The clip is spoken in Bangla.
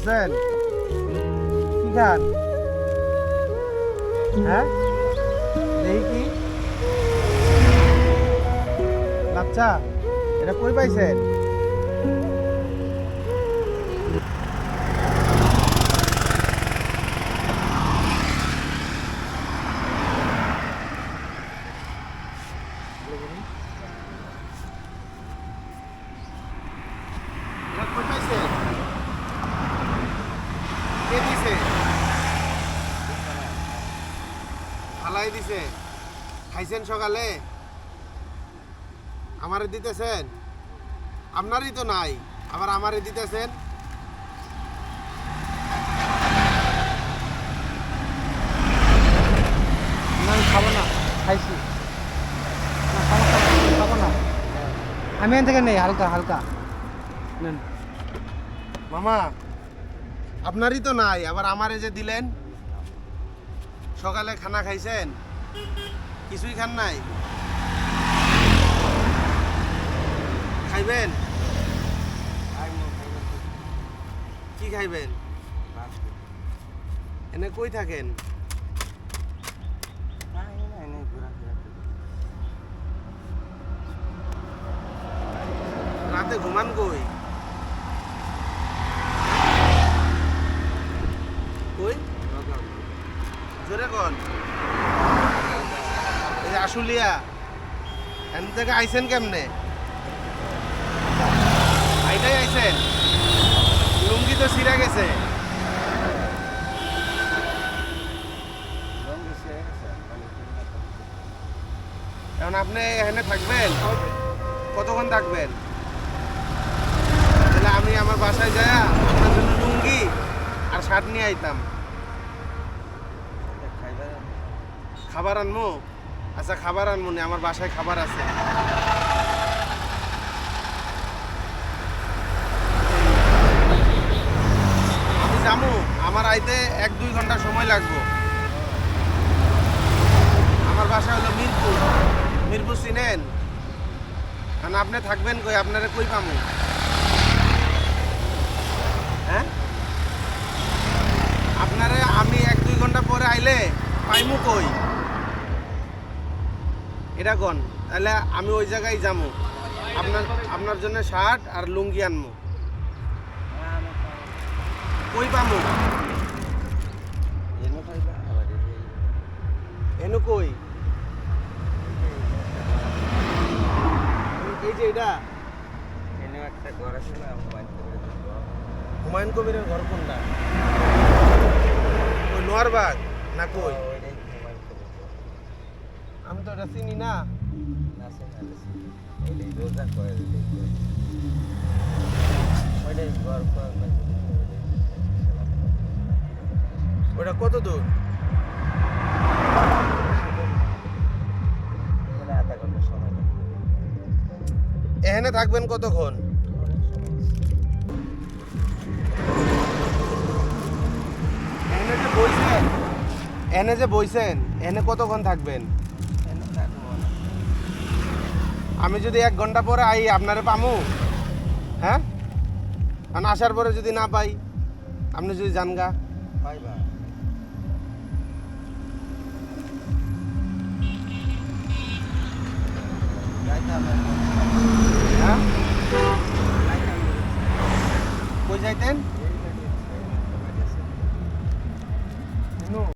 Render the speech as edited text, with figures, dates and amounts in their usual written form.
আছেন? কি খান? হ্যাঁ, দেখি কি বাচ্চা, এটা কই পাইছেন? এটা কই পাইছেন? কে দিছে? ফালাই দিছে। খাইছেন সকালে? আমারে দিতেছেন? আপনারই তো নাই, আবার আমারে দিতেছেন। না আমি খাবো না, খাইছি না, সমস্যা নেই, আমি খাবো না। আমি এখান থেকে নেই, হালকা হালকা নেন। মামা, আপনারই তো নাই, আবার আমারে যে দিলেন। সকালে খানা খাইছেন? কিছুই খান নাই? খাইবেন? কি খাইবেন? এনে কই থাকেন? রাতে ঘুমান কই? কই? জোরে কন। এই যে আশুলিয়া, এখান থেকে আইছেন কেমনে? আইটাই আইছেন? লুঙ্গি তো ছিঁড়া গেছে। এখন আপনি এখানে থাকবেন? কতক্ষণ থাকবেন? তাহলে আমি আমার বাসায় যাই আপনার জন্য লুঙ্গি আর শার্ট নিয়ে আইতাম। খাবার আনবো? আচ্ছা, খাবার আনবো না, আমার বাসায় খাবার আছে। আমি যাবো, আমার আইতে 1-2 ঘন্টা সময় লাগবে। আমার বাসা হলো মিরপুর। মিরপুর চিনেন? কারণ আপনি থাকবেন কই? আপনারা কই পামু? হ্যাঁ, আপনারে আমি 1-2 ঘন্টা পরে আইলে পাইমু কই? এটা কোন? তাহলে আমি ওই জায়গায় যাবো, আপনার আপনার জন্য শার্ট আর লুঙ্গি আনবো। কই পামু? এনু কই? এই যে এটা হুমায়ুন কবিরের ঘর কোনটা? ওই নোয়ারবাগ না কই? আমি তো এটা চিনি না। ওটা কত দূর? এখানে থাকবেন কতক্ষণ? এনে যে বইছেন, এনে কতক্ষণ থাকবেন? আমি যদি 1 ঘন্টা পরে আই, আপনারে পামু? হ্যাঁ, কারণ আসার পরে যদি না পাই, আপনি যদি জানগা হ্যাঁ, কই যাইতেন?